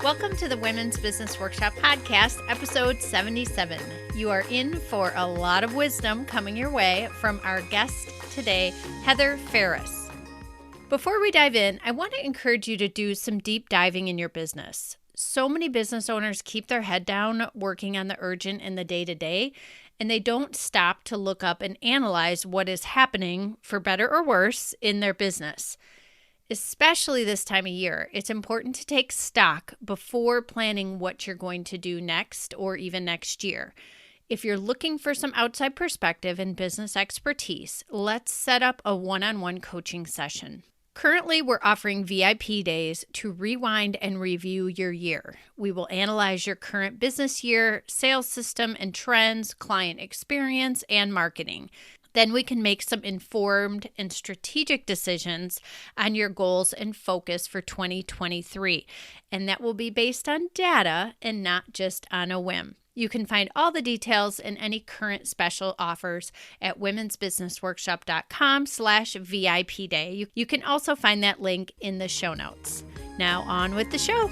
Welcome to the Women's Business Workshop Podcast, episode 77. You are in for a lot of wisdom coming your way from our guest today, Heather Farris. Before we dive in, I want to encourage you to do some deep diving in your business. So many business owners keep their head down working on the urgent and the day-to-day, and they don't stop to look up and analyze what is happening, for better or worse, in their business. Especially this time of year, it's important to take stock before planning what you're going to do next or even next year. If you're looking for some outside perspective and business expertise, let's set up a one-on-one coaching session. Currently, we're offering VIP days to rewind and review your year. We will analyze your current business year, sales system and trends, client experience, and marketing. Then we can make some informed and strategic decisions on your goals and focus for 2023. And that will be based on data and not just on a whim. You can find all the details and any current special offers at womensbusinessworkshop.com/VIP day. You can also find that link in the show notes. Now on with the show.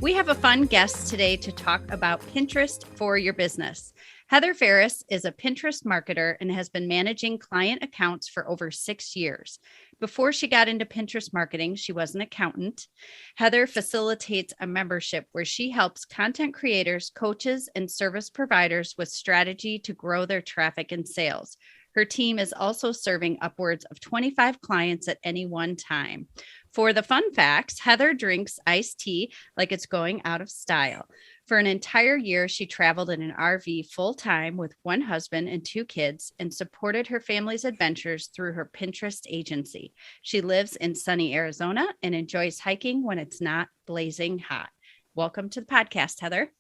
We have a fun guest today to talk about Pinterest for your business. Heather Farris is a Pinterest marketer and has been managing client accounts for over 6 years. Before she got into Pinterest marketing, she was an accountant. Heather facilitates a membership where she helps content creators, coaches, and service providers with strategy to grow their traffic and sales. Her team is also serving upwards of 25 clients at any one time. For the fun facts, Heather drinks iced tea like it's going out of style. For an entire year, she traveled in an RV full-time with one husband and 2 kids and supported her family's adventures through her Pinterest agency. She lives in sunny Arizona and enjoys hiking when it's not blazing hot. Welcome to the podcast, Heather.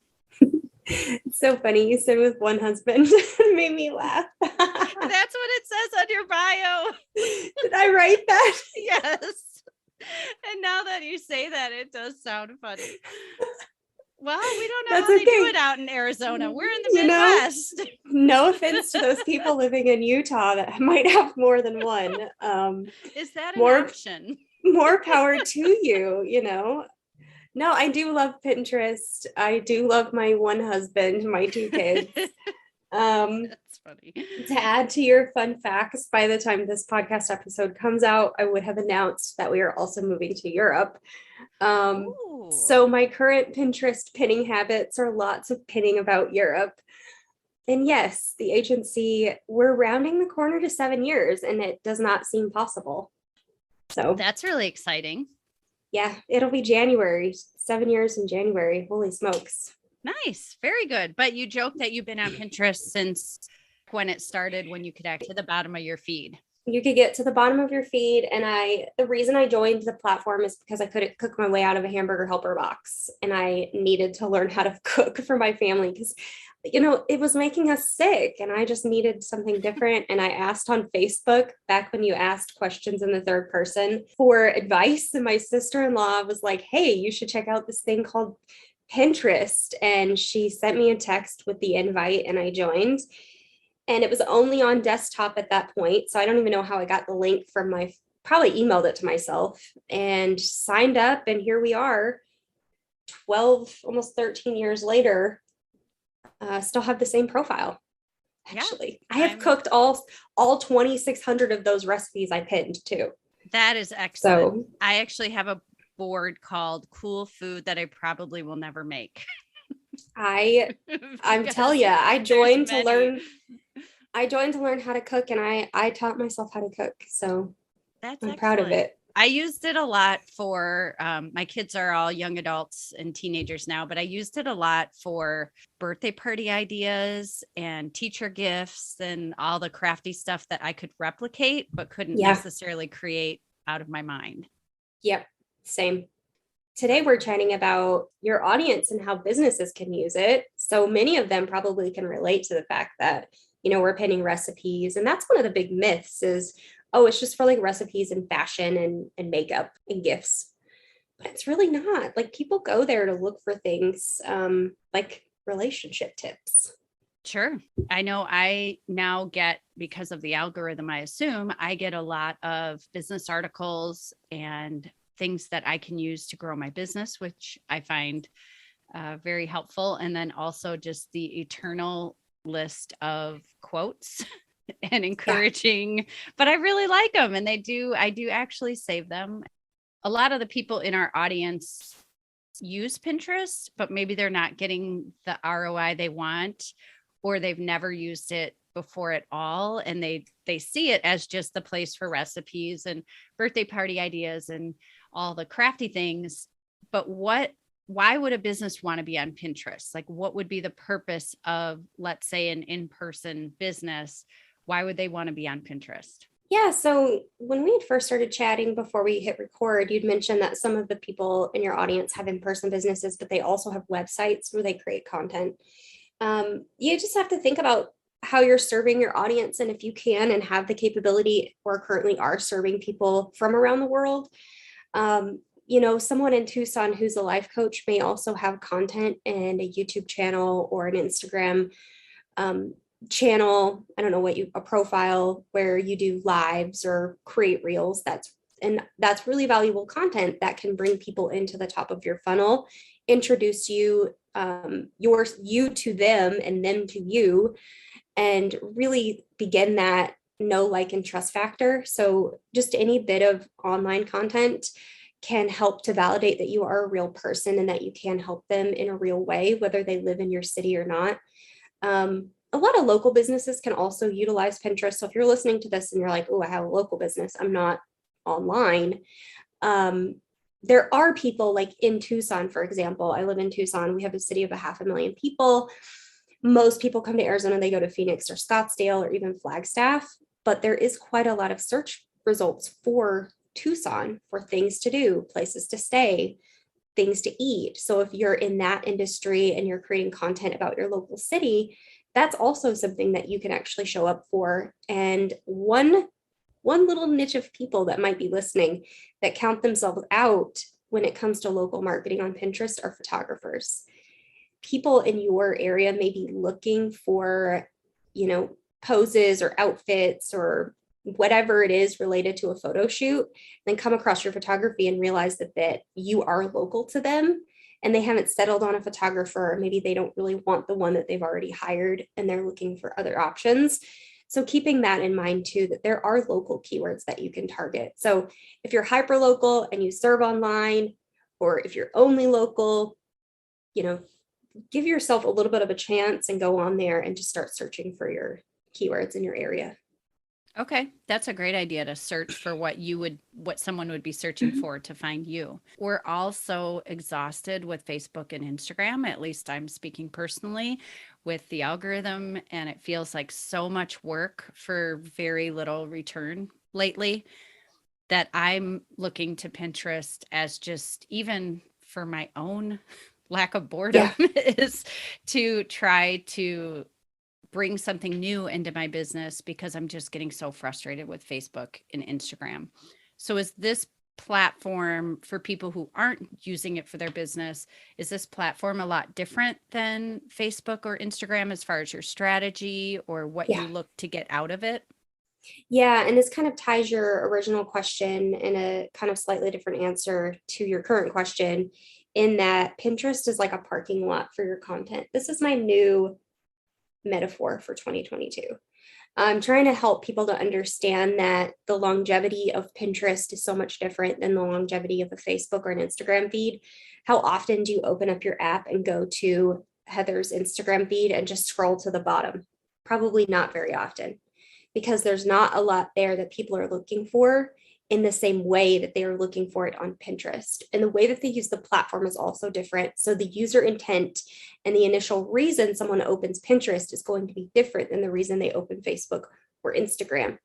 It's so funny. You said with one husband. It made me laugh. That's what it says on your bio. Did I write that? Yes. And now that you say that, it does sound funny. Well, we don't know how they do it out in Arizona. We're in the Midwest. No offense to those people living in Utah that might have more than one. Is that an option? More power to you, No, I do love Pinterest. I do love my one husband, my 2 kids. That's funny. To add to your fun facts, by the time this podcast episode comes out, I would have announced that we are also moving to Europe. So my current Pinterest pinning habits are lots of pinning about Europe. And yes, the agency, we're rounding the corner to 7 years, and it does not seem possible. So that's really exciting. Yeah, it'll be January, 7 years in January. Holy smokes. Nice. Very good. But you joke that you've been on Pinterest since when it started, when you could get to the bottom of your feed. You could get to the bottom of your feed. And the reason I joined the platform is because I couldn't cook my way out of a hamburger helper box. And I needed to learn how to cook for my family because, it was making us sick and I just needed something different. And I asked on Facebook back when you asked questions in the third person for advice. And my sister-in-law was like, hey, you should check out this thing called Pinterest. And she sent me a text with the invite and I joined. And it was only on desktop at that point. So I don't even know how I got the link from probably emailed it to myself and signed up. And here we are 12, almost 13 years later, still have the same profile. Actually, yeah, I have cooked all 2,600 of those recipes I pinned too. That is excellent. So, I actually have a board called Cool Food that I probably will never make. I'm telling you, I joined to learn how to cook, and I taught myself how to cook. So I'm proud of it. I used it a lot for, my kids are all young adults and teenagers now, but I used it a lot for birthday party ideas and teacher gifts and all the crafty stuff that I could replicate, but couldn't necessarily create out of my mind. Yep. Same. Today, we're chatting about your audience and how businesses can use it. So many of them probably can relate to the fact that, we're pinning recipes. And that's one of the big myths is, it's just for like recipes and fashion and makeup and gifts. But it's really not. Like people go there to look for things like relationship tips. Sure. I know I now get, because of the algorithm, I assume I get a lot of business articles and things that I can use to grow my business, which I find very helpful. And then also just the eternal list of quotes and Yeah. encouraging, but I really like them, and I do actually save them. A lot of the people in our audience use Pinterest, but maybe they're not getting the ROI they want, or they've never used it before at all, and they see it as just the place for recipes and birthday party ideas and all the crafty things. But why would a business want to be on Pinterest? Like, what would be the purpose of, let's say, an in-person business? Why would they want to be on Pinterest? Yeah. So when we had first started chatting before we hit record, you'd mentioned that some of the people in your audience have in-person businesses, but they also have websites where they create content. You just have to think about how you're serving your audience, and if you can and have the capability or currently are serving people from around the world. Someone in Tucson who's a life coach may also have content and a YouTube channel or an Instagram um, channel. I don't know a profile where you do lives or create reels. That's really valuable content that can bring people into the top of your funnel, introduce you to them and them to you, and really begin that know, like, and trust factor. So just any bit of online content can help to validate that you are a real person and that you can help them in a real way, whether they live in your city or not. A lot of local businesses can also utilize Pinterest. So if you're listening to this and you're like, oh, I have a local business, I'm not online. There are people like in Tucson, for example. I live in Tucson. We have a city of 500,000 people. Most people come to Arizona, they go to Phoenix or Scottsdale or even Flagstaff, but there is quite a lot of search results for Tucson for things to do, places to stay, things to eat. So if you're in that industry and you're creating content about your local city, that's also something that you can actually show up for. And one little niche of people that might be listening that count themselves out when it comes to local marketing on Pinterest are photographers. People in your area may be looking for, poses or outfits or whatever it is related to a photo shoot, then come across your photography and realize that you are local to them and they haven't settled on a photographer. Maybe they don't really want the one that they've already hired and they're looking for other options. So keeping that in mind too, that there are local keywords that you can target. So if you're hyper local and you serve online, or if you're only local, give yourself a little bit of a chance and go on there and just start searching for your keywords in your area. Okay, that's a great idea, to search for what someone would be searching for to find you. We're all so exhausted with Facebook and Instagram, at least I'm speaking personally, with the algorithm, and it feels like so much work for very little return lately, that I'm looking to Pinterest as, just even for my own lack of boredom, Yeah. is to try to bring something new into my business, because I'm just getting so frustrated with Facebook and Instagram. So is this platform, for people who aren't using it for their business, is this platform a lot different than Facebook or Instagram as far as your strategy or what Yeah. you look to get out of it? Yeah. And this kind of ties your original question in a kind of slightly different answer to your current question, in that Pinterest is like a parking lot for your content. This is my new metaphor for 2022. I'm trying to help people to understand that the longevity of Pinterest is so much different than the longevity of a Facebook or an Instagram feed. How often do you open up your app and go to Heather's Instagram feed and just scroll to the bottom? Probably not very often, because there's not a lot there that people are looking for in the same way that they are looking for it on Pinterest. And the way that they use the platform is also different. So the user intent and the initial reason someone opens Pinterest is going to be different than the reason they open Facebook or Instagram.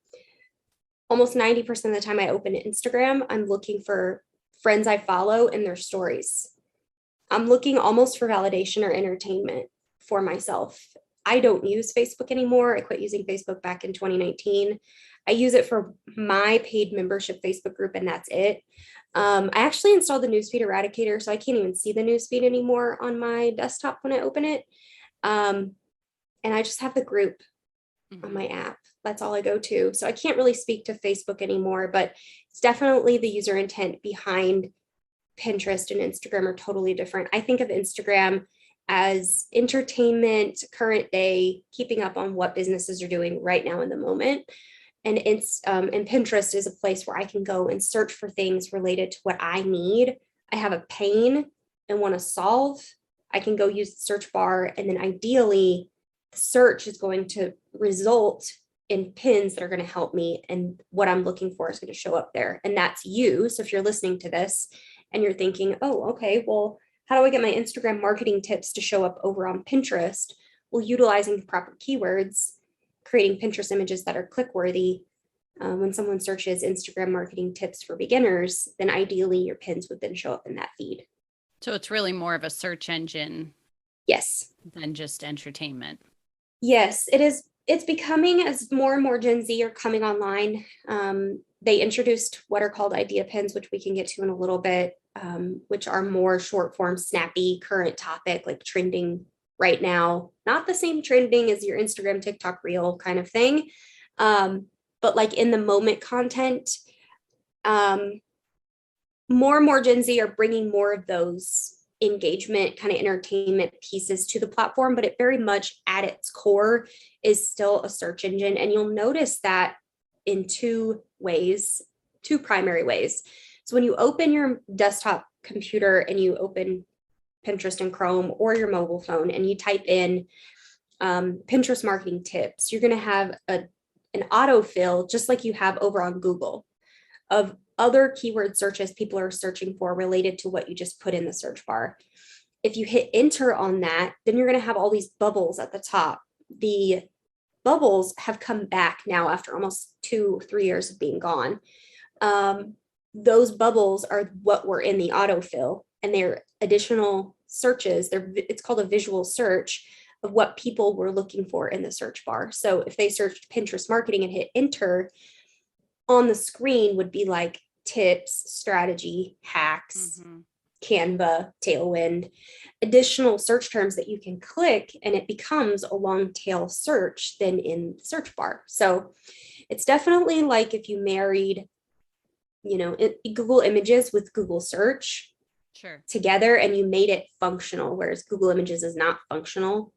Almost 90% of the time I open Instagram, I'm looking for friends I follow and their stories. I'm looking almost for validation or entertainment for myself. I don't use Facebook anymore. I quit using Facebook back in 2019. I use it for my paid membership Facebook group, and that's it. I actually installed the newsfeed eradicator, so I can't even see the newsfeed anymore on my desktop when I open it. and I just have the group on my app. That's all I go to. So I can't really speak to Facebook anymore, but it's definitely the user intent behind Pinterest and Instagram are totally different. I think of Instagram as entertainment, current day, keeping up on what businesses are doing right now in the moment. And and Pinterest is a place where I can go and search for things related to what I need. I have a pain and want to solve. I can go use the search bar, and then ideally the search is going to result in pins that are going to help me, and what I'm looking for is going to show up there, and that's you. So if you're listening to this and you're thinking, oh, okay, well, how do I get my Instagram marketing tips to show up over on Pinterest? Well, utilizing the proper keywords, creating Pinterest images that are click worthy. When someone searches Instagram marketing tips for beginners, then ideally your pins would then show up in that feed. So it's really more of a search engine. Yes. Than just entertainment. Yes, it is. It's becoming, as more and more Gen Z are coming online. They introduced what are called idea pins, which we can get to in a little bit, which are more short form, snappy, current topic, like trending right now. Not the same trending as your Instagram, TikTok reel kind of thing, but like in the moment content. More and more Gen Z are bringing more of those engagement kind of entertainment pieces to the platform, but it very much at its core is still a search engine. And you'll notice that in two primary ways. So when you open your desktop computer and you open Pinterest and Chrome or your mobile phone and you type in Pinterest marketing tips, you're going to have an autofill, just like you have over on Google, of other keyword searches people are searching for related to what you just put in the search bar. If you hit enter on that, then you're going to have all these bubbles at the top. The bubbles have come back now after almost 2-3 years of being gone. Those bubbles are what were in the autofill, and they're additional searches. It's called a visual search of what people were looking for in the search bar. So if they searched Pinterest marketing and hit enter, on the screen would be like tips, strategy, hacks, Canva, Tailwind, additional search terms that you can click, and it becomes a long tail search then in the search bar. So it's definitely like if you married, Google Images with Google Search together, and you made it functional, whereas Google Images is not functional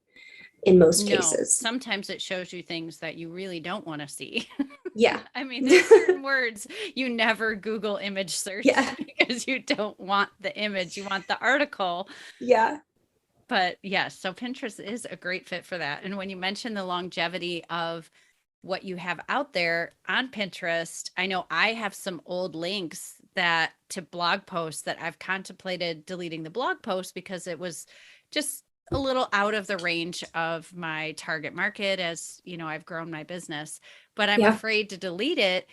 in most cases. Sometimes it shows you things that you really don't want to see. Yeah. I mean, there's certain words you never Google image search because you don't want the image, you want the article. Yeah. But yes, so Pinterest is a great fit for that. And when you mention the longevity of what you have out there on Pinterest, I know I have some old links to blog posts that I've contemplated deleting the blog post because it was just a little out of the range of my target market as, I've grown my business, but I'm afraid to delete it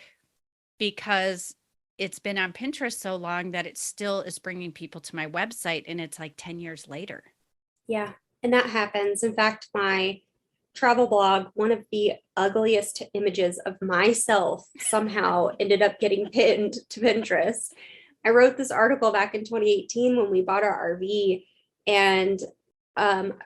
because it's been on Pinterest so long that it still is bringing people to my website, and it's like 10 years later. Yeah. And that happens. In fact, my travel blog, one of the ugliest images of myself somehow ended up getting pinned to Pinterest. I wrote this article back in 2018 when we bought our RV, and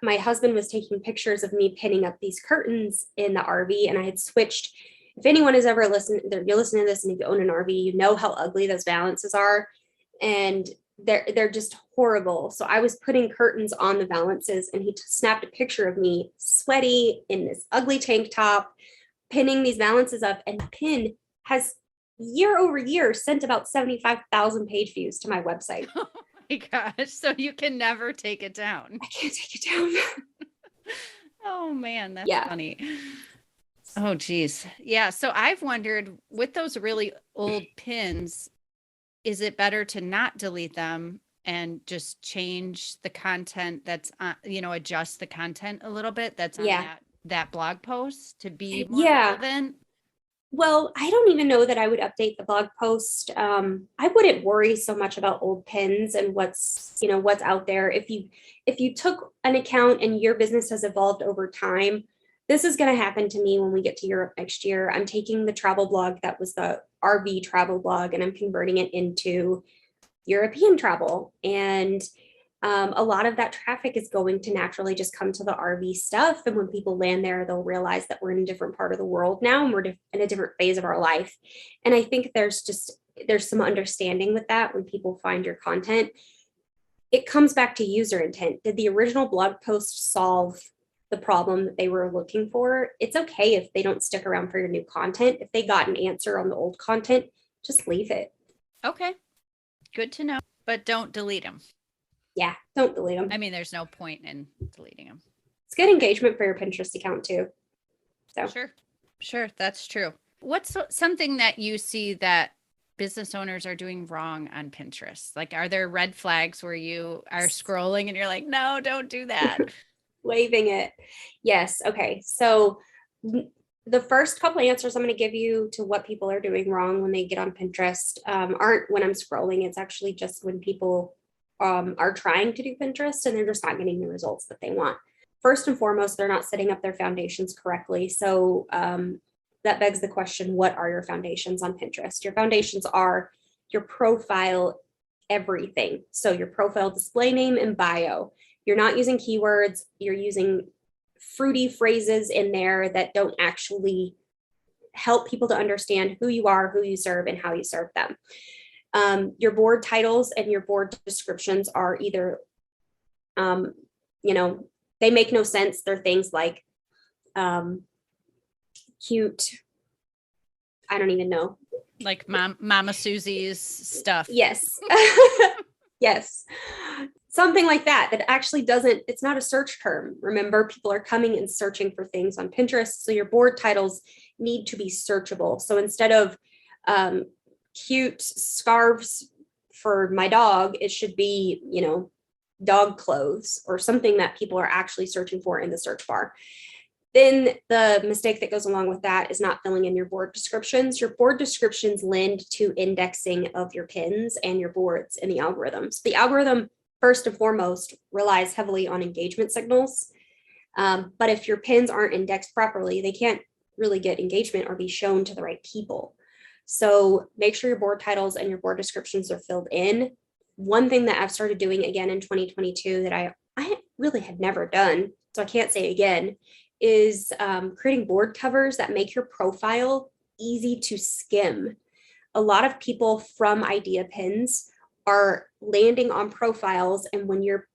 my husband was taking pictures of me pinning up these curtains in the RV, and I had switched. If anyone has ever listened, you're listening to this and if you own an RV, you know how ugly those valances are, and they're just horrible. So I was putting curtains on the valances, and he snapped a picture of me sweaty in this ugly tank top, pinning these valances up, and the pin has year over year sent about 75,000 page views to my website. My gosh, so you can never take it down. I can't take it down. Oh man, that's funny. Oh geez. Yeah, so I've wondered, with those really old pins, is it better to not delete them and just change the content that's on, adjust the content a little bit that's on that blog post to be more relevant? Well, I don't even know that I would update the blog post. I wouldn't worry so much about old pins and what's out there. If you took an account and your business has evolved over time, this is going to happen to me when we get to Europe next year. I'm taking the travel blog that was the RV travel blog, and I'm converting it into European travel. And A lot of that traffic is going to naturally just come to the RV stuff. And when people land there, they'll realize that we're in a different part of the world now and we're in a different phase of our life. And I think there's some understanding with that when people find your content. It comes back to user intent. Did the original blog post solve the problem that they were looking for? It's okay if they don't stick around for your new content. If they got an answer on the old content, just leave it. Okay. Good to know, but don't delete them. Yeah, don't delete them. I mean, there's no point in deleting them. It's good engagement for your Pinterest account too. So Sure. That's true. What's something that you see that business owners are doing wrong on Pinterest? Like, are there red flags where you are scrolling and you're like, no, don't do that? Waving it. Yes. Okay. So the first couple of answers I'm going to give you to what people are doing wrong when they get on Pinterest aren't when I'm scrolling. It's actually just when people are trying to do Pinterest and they're just not getting the results that they want. First and foremost, they're not setting up their foundations correctly. So that begs the question, what are your foundations on Pinterest? Your foundations are your profile, everything. So your profile display name and bio. You're not using keywords. You're using fruity phrases in there that don't actually help people to understand who you are, who you serve, and how you serve them. Your board titles and your board descriptions are either, they make no sense. They're things like cute. I don't even know. Like Mama Susie's stuff. Yes. Yes. Something like that actually it's not a search term. Remember, people are coming and searching for things on Pinterest. So your board titles need to be searchable. So instead of cute scarves for my dog, it should be, dog clothes or something that people are actually searching for in the search bar. Then the mistake that goes along with that is not filling in your board descriptions. Your board descriptions lend to indexing of your pins and your boards in the algorithms. The algorithm, first and foremost, relies heavily on engagement signals. But if your pins aren't indexed properly, they can't really get engagement or be shown to the right people. So make sure your board titles and your board descriptions are filled in. One thing that I've started doing again in 2022 that I really had never done, so I can't say again, is creating board covers that make your profile easy to skim. A lot of people from idea pins are landing on profiles, and when your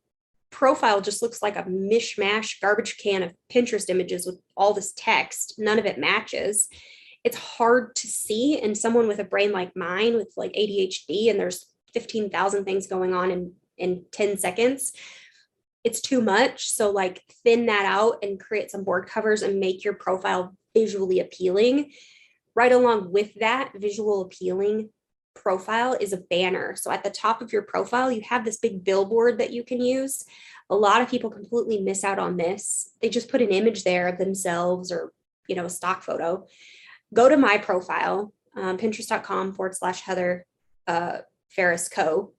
profile just looks like a mishmash garbage can of Pinterest images with all this text, none of it matches. It's hard to see. And someone with a brain like mine with like ADHD, and there's 15,000 things going on in 10 seconds, it's too much. So like thin that out and create some board covers and make your profile visually appealing. Right along with that visual appealing profile is a banner. So at the top of your profile, you have this big billboard that you can use. A lot of people completely miss out on this. They just put an image there of themselves or, a stock photo. Go to my profile, pinterest.com/Heather Farris Co.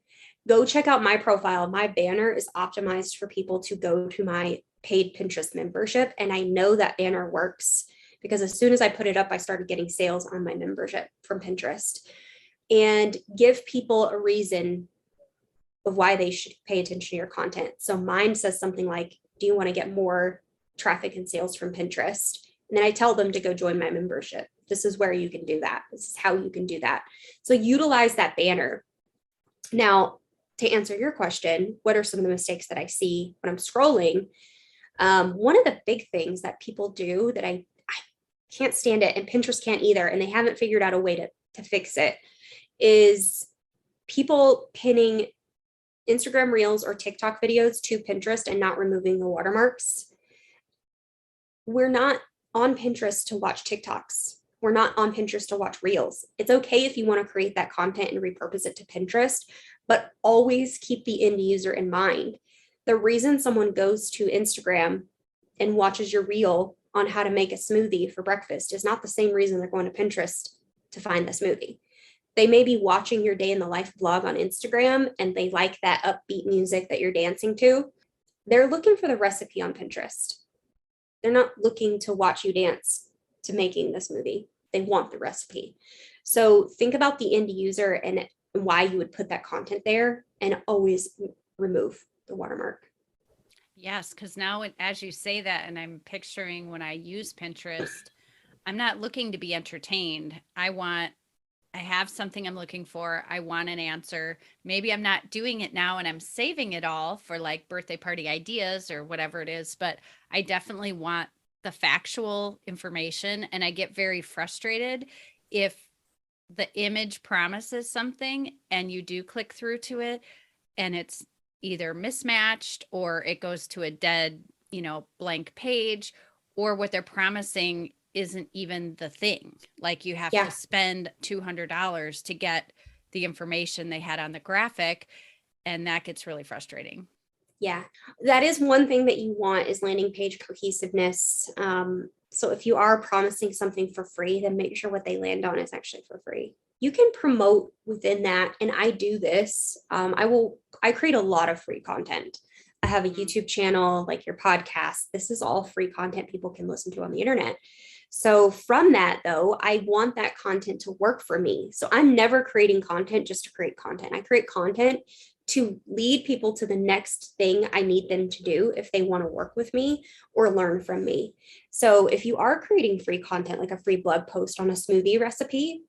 Go check out my profile. My banner is optimized for people to go to my paid Pinterest membership. And I know that banner works because as soon as I put it up, I started getting sales on my membership from Pinterest. And give people a reason of why they should pay attention to your content. So mine says something like, do you want to get more traffic and sales from Pinterest? And then I tell them to go join my membership. This is where you can do that. This is how you can do that. So utilize that banner. Now, to answer your question, what are some of the mistakes that I see when I'm scrolling? One of the big things that people do that I can't stand it, and Pinterest can't either, and they haven't figured out a way to fix it, is people pinning Instagram Reels or TikTok videos to Pinterest and not removing the watermarks. We're not on Pinterest to watch TikToks. We're not on Pinterest to watch Reels. It's okay if you want to create that content and repurpose it to Pinterest, but always keep the end user in mind. The reason someone goes to Instagram and watches your reel on how to make a smoothie for breakfast is not the same reason they're going to Pinterest to find the smoothie. They may be watching your day in the life vlog on Instagram and they like that upbeat music that you're dancing to. They're looking for the recipe on Pinterest. They're not looking to watch you dance to making the smoothie. They want the recipe. So think about the end user and why you would put that content there, and always remove the watermark. Yes, because now as you say that, and I'm picturing when I use Pinterest, I'm not looking to be entertained. I have something I'm looking for. I want an answer. Maybe I'm not doing it now and I'm saving it all for like birthday party ideas or whatever it is, but I definitely want the factual information. And I get very frustrated if the image promises something and you do click through to it and it's either mismatched or it goes to a dead, blank page, or what they're promising isn't even the thing. Like you have to spend $200 to get the information they had on the graphic. And that gets really frustrating. Yeah, that is one thing that you want is landing page cohesiveness. So if you are promising something for free, then make sure what they land on is actually for free. You can promote within that. And I do this. I create a lot of free content. I have a YouTube channel, like your podcast. This is all free content people can listen to on the internet. So from that, though, I want that content to work for me. So I'm never creating content just to create content. I create content to lead people to the next thing I need them to do if they want to work with me or learn from me. So if you are creating free content, like a free blog post on a smoothie recipe,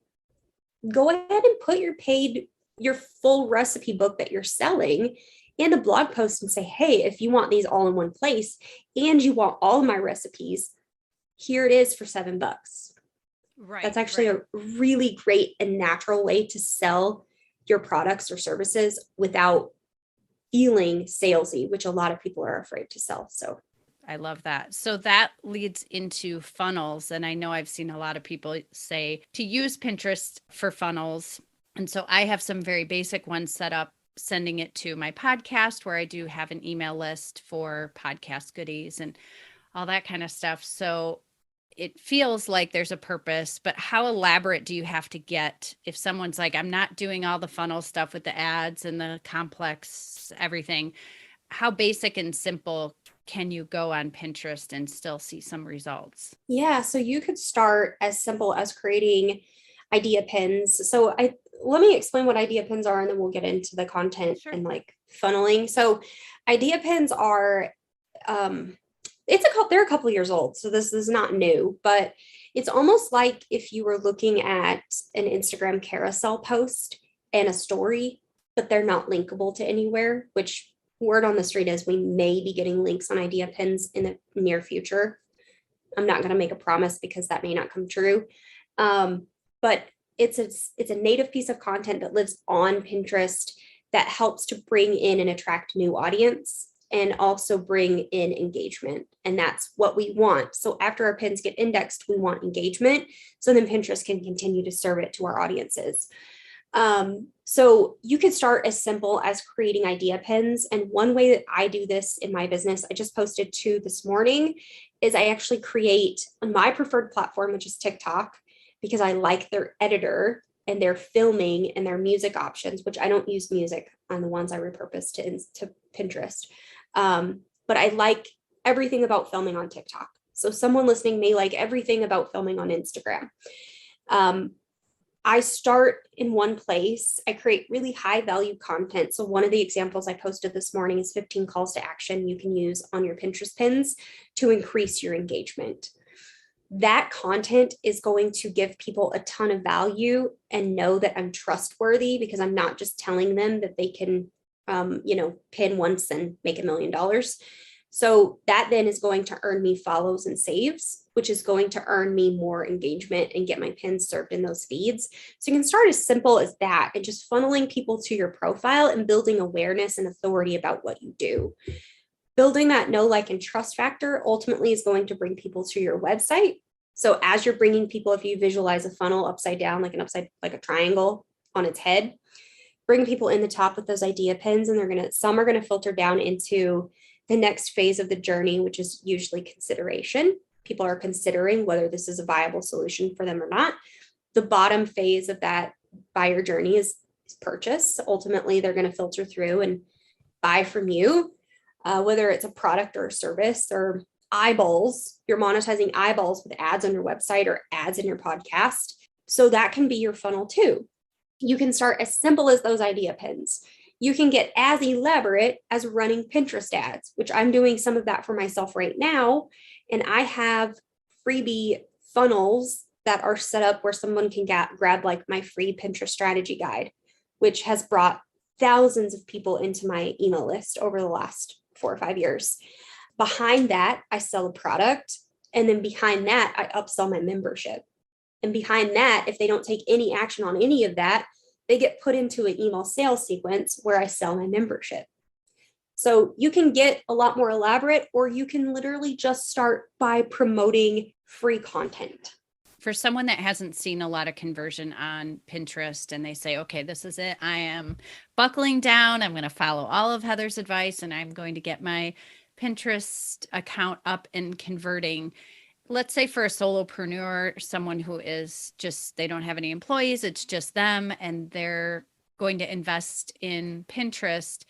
go ahead and put your full recipe book that you're selling in a blog post and say, hey, if you want these all in one place and you want all of my recipes, here it is for $7. Right. That's actually a really great and natural way to sell your products or services without feeling salesy, which a lot of people are afraid to sell. So I love that. So that leads into funnels. And I know I've seen a lot of people say to use Pinterest for funnels. And so I have some very basic ones set up, sending it to my podcast where I do have an email list for podcast goodies and all that kind of stuff. So it feels like there's a purpose, but how elaborate do you have to get if someone's like, I'm not doing all the funnel stuff with the ads and the complex everything? How basic and simple can you go on Pinterest and still see some results? Yeah, so you could start as simple as creating idea pins. So let me explain what idea pins are, and then we'll get into the content and like funneling. So idea pins are they're a couple of years old, so this is not new, but it's almost like if you were looking at an Instagram carousel post and a story, but they're not linkable to anywhere, which word on the street is we may be getting links on idea pins in the near future. I'm not going to make a promise because that may not come true. But it's a native piece of content that lives on Pinterest that helps to bring in and attract new audience and also bring in engagement. And that's what we want. So after our pins get indexed, we want engagement. So then Pinterest can continue to serve it to our audiences. So you could start as simple as creating idea pins. And one way that I do this in my business, I just posted 2 this morning, is I actually create on my preferred platform, which is TikTok, because I like their editor and their filming and their music options, which I don't use music on the ones I repurpose to Pinterest. But I like everything about filming on TikTok. So someone listening may like everything about filming on Instagram. I start in one place. I create really high value content. So one of the examples I posted this morning is 15 calls to action you can use on your Pinterest pins to increase your engagement. That content is going to give people a ton of value and know that I'm trustworthy because I'm not just telling them that they can, pin once and make $1 million. So that then is going to earn me follows and saves, which is going to earn me more engagement and get my pins served in those feeds. So you can start as simple as that and just funneling people to your profile and building awareness and authority about what you do. Building that know, like, and trust factor ultimately is going to bring people to your website. So as you're bringing people, if you visualize a funnel upside down, like a triangle on its head, bring people in the top with those idea pins, and some are going to filter down into the next phase of the journey, which is usually consideration. People are considering whether this is a viable solution for them or not. The bottom phase of that buyer journey is purchase. Ultimately, they're going to filter through and buy from you, whether it's a product or a service or eyeballs. You're monetizing eyeballs with ads on your website or ads in your podcast. So that can be your funnel too. You can start as simple as those idea pins. you can get as elaborate as running Pinterest ads, which I'm doing some of that for myself right now. And I have freebie funnels that are set up where someone can grab like my free Pinterest strategy guide, which has brought thousands of people into my email list over the last 4 or 5 years. Behind that, I sell a product. And then behind that, I upsell my membership. And behind that, if they don't take any action on any of that, they get put into an email sales sequence where I sell my membership. So you can get a lot more elaborate, or you can literally just start by promoting free content. For someone that hasn't seen a lot of conversion on Pinterest and they say, okay, this is it. I am buckling down. I'm going to follow all of Heather's advice and I'm going to get my Pinterest account up and converting. Let's say for a solopreneur, someone who is just, they don't have any employees, it's just them and they're going to invest in Pinterest.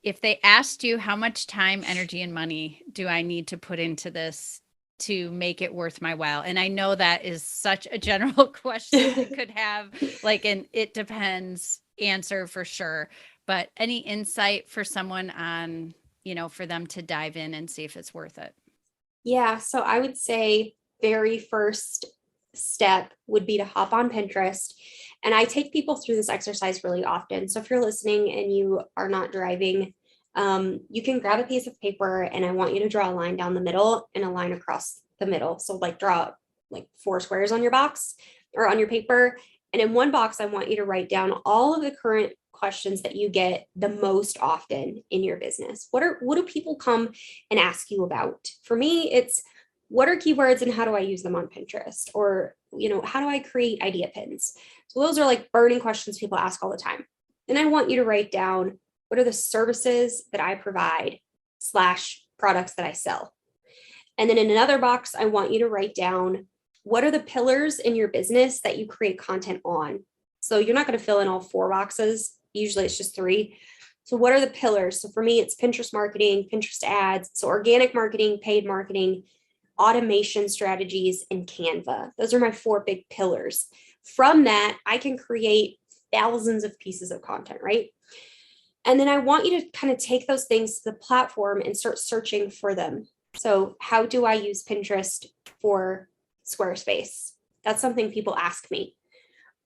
If they asked you how much time, energy, and money do I need to put into this to make it worth my while? And I know that is such a general question. It could have like an it depends answer for sure. But any insight for someone on, for them to dive in and see if it's worth it? Yeah. So I would say very first step would be to hop on Pinterest. And I take people through this exercise really often. So if you're listening and you are not driving, you can grab a piece of paper and I want you to draw a line down the middle and a line across the middle. So like draw like 4 squares on your box or on your paper. And in one box, I want you to write down all of the current questions that you get the most often in your business. What do people come and ask you about? For me, it's what are keywords and how do I use them on Pinterest? Or, how do I create idea pins? So those are like burning questions people ask all the time. And I want you to write down what are the services that I provide / products that I sell. And then in another box, I want you to write down what are the pillars in your business that you create content on. So you're not going to fill in all 4 boxes. Usually it's just 3. So what are the pillars? So for me, it's Pinterest marketing, Pinterest ads. So organic marketing, paid marketing, automation strategies, and Canva. Those are my 4 big pillars. From that, I can create thousands of pieces of content, right? And then I want you to kind of take those things to the platform and start searching for them. So how do I use Pinterest for Squarespace? That's something people ask me.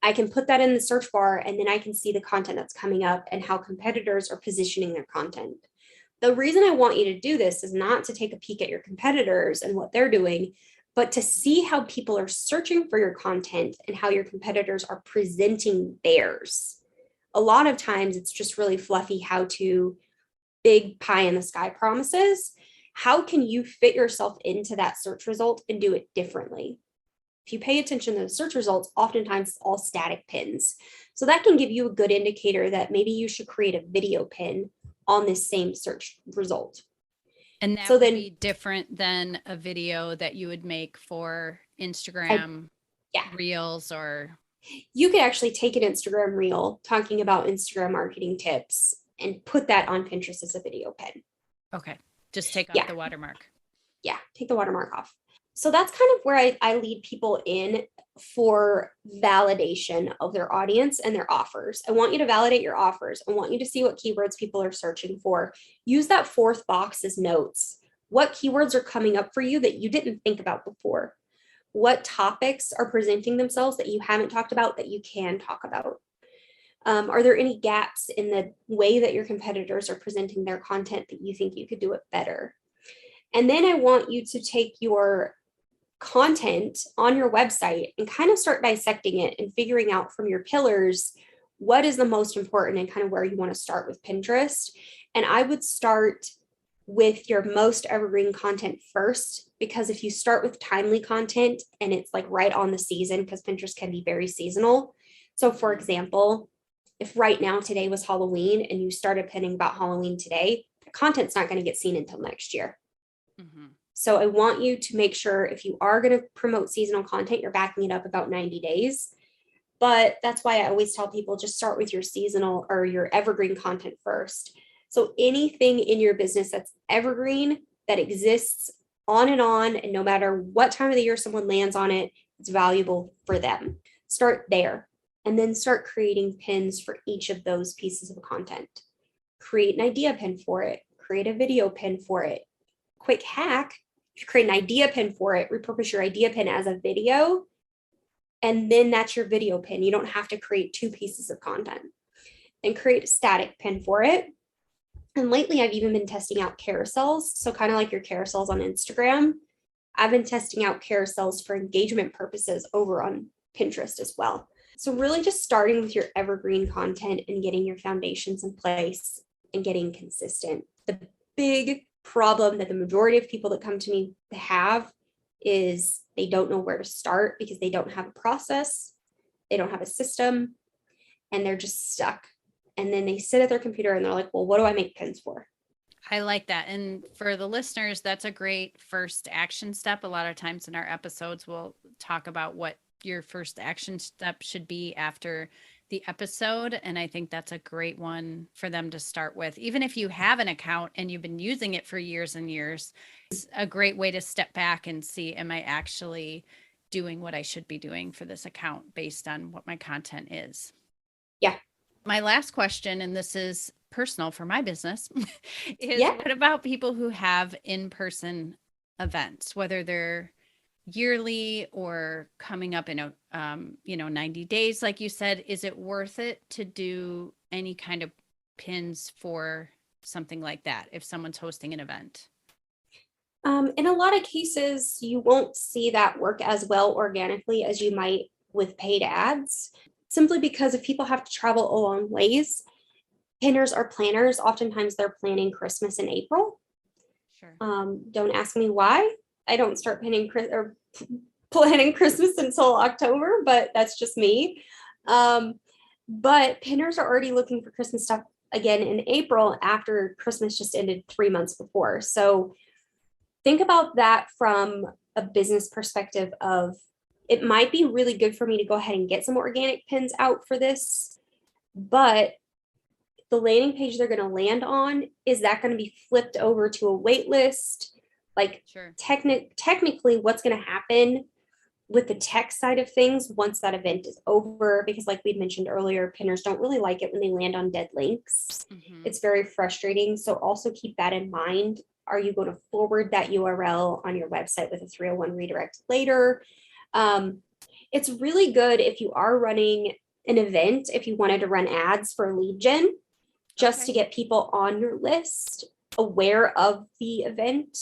I can put that in the search bar and then I can see the content that's coming up and how competitors are positioning their content. The reason I want you to do this is not to take a peek at your competitors and what they're doing, but to see how people are searching for your content and how your competitors are presenting theirs. A lot of times it's just really fluffy how-to, big pie in the sky promises. How can you fit yourself into that search result and do it differently? If you pay attention to the search results, oftentimes it's all static pins. So that can give you a good indicator that maybe you should create a video pin on this same search result. And that would be different than a video that you would make for Instagram Reels, or you could actually take an Instagram Reel talking about Instagram marketing tips and put that on Pinterest as a video pin. Okay. Just take off the watermark. Yeah. Take the watermark off. So that's kind of where I lead people in for validation of their audience and their offers. I want you to validate your offers. I want you to see what keywords people are searching for. Use that 4th box as notes. What keywords are coming up for you that you didn't think about before? What topics are presenting themselves that you haven't talked about that you can talk about? Are there any gaps in the way that your competitors are presenting their content that you think you could do it better? And then I want you to take your content on your website and kind of start dissecting it and figuring out from your pillars what is the most important and kind of where you want to start with Pinterest. And I would start with your most evergreen content first, because if you start with timely content and it's like right on the season, because Pinterest can be very seasonal. So for example, if right now today was Halloween and you started pinning about Halloween today, the content's not going to get seen until next year. Mm-hmm. So I want you to make sure if you are going to promote seasonal content, you're backing it up about 90 days. But that's why I always tell people just start with your seasonal or your evergreen content first. So anything in your business that's evergreen, that exists on, and no matter what time of the year someone lands on it, it's valuable for them. Start there and then start creating pins for each of those pieces of content. create an idea pin for it, create a video pin for it. Quick hack, create an idea pin for it, repurpose your idea pin as a video, and then that's your video pin. You don't have to create 2 pieces of content. And create a static pin for it. And lately I've even been testing out carousels. So kind of like your carousels on Instagram, I've been testing out carousels for engagement purposes over on Pinterest as well. So really just starting with your evergreen content and getting your foundations in place and getting consistent. The big problem that the majority of people that come to me have is they don't know where to start because they don't have a process, they don't have a system, and they're just stuck. And then they sit at their computer and they're like, well, what do I make pins for? I like that. And for the listeners, that's a great first action step. A lot of times in our episodes, we'll talk about what your first action step should be after the episode. And I think that's a great one for them to start with. Even if you have an account and you've been using it for years and years, it's a great way to step back and see, am I actually doing what I should be doing for this account based on what my content is? Yeah. My last question, and this is personal for my business, is what about people who have in-person events, whether they're yearly or coming up in a 90 days, like you said? Is it worth it to do any kind of pins for something like that if someone's hosting an event? In a lot of cases, you won't see that work as well organically as you might with paid ads, simply because if people have to travel a long ways, pinners are planners. Oftentimes they're planning Christmas in April. Sure. Don't ask me why. I don't start planning Christmas until October, but that's just me. But pinners are already looking for Christmas stuff again in April after Christmas just ended 3 months before. So think about that from a business perspective of, it might be really good for me to go ahead and get some organic pins out for this, but the landing page they're going to land on, is that going to be flipped over to a wait list? Like, sure. Technically what's going to happen with the tech side of things once that event is over, because like we'd mentioned earlier, pinners don't really like it when they land on dead links. Mm-hmm. It's very frustrating. So also keep that in mind. Are you going to forward that URL on your website with a 301 redirect later? It's really good if you are running an event, if you wanted to run ads for lead gen, just to get people on your list, aware of the event.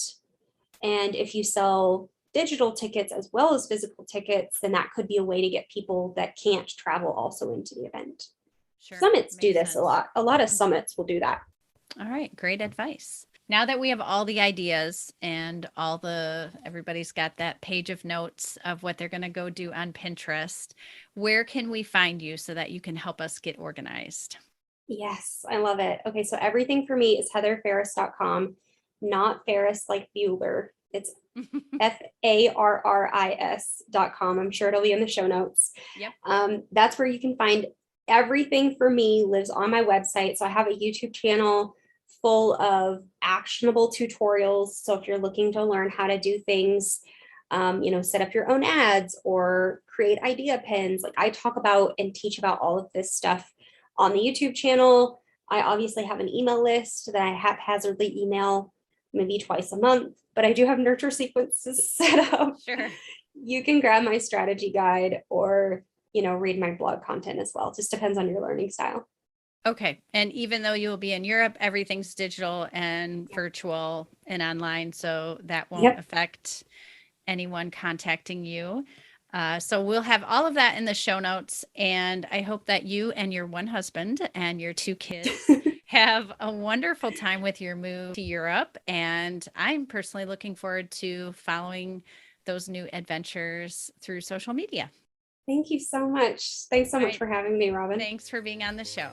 And if you sell digital tickets as well as physical tickets, then that could be a way to get people that can't travel also into the event. Sure. Summits do this a lot. A lot of summits will do that. All right. Great advice. Now that we have all the ideas and everybody's got that page of notes of what they're going to go do on Pinterest, where can we find you so that you can help us get organized? Yes, I love it. Okay, so everything for me is heatherfarris.com, not Farris like Bueller. It's FARRIS.com. I'm sure it'll be in the show notes. Yep. That's where you can find everything for me lives on my website. So I have a YouTube channel full of actionable tutorials. So if you're looking to learn how to do things, set up your own ads or create idea pins, like I talk about and teach about all of this stuff on the YouTube channel. I obviously have an email list that I haphazardly email maybe twice a month, but I do have nurture sequences set up. Sure. You can grab my strategy guide or, read my blog content as well. It just depends on your learning style. Okay. And even though you'll be in Europe, everything's digital and virtual and online, so that won't affect anyone contacting you. So we'll have all of that in the show notes. And I hope that you and your one husband and your 2 kids have a wonderful time with your move to Europe. And I'm personally looking forward to following those new adventures through social media. Thank you so much. Thanks so much for having me, Robin. Thanks for being on the show.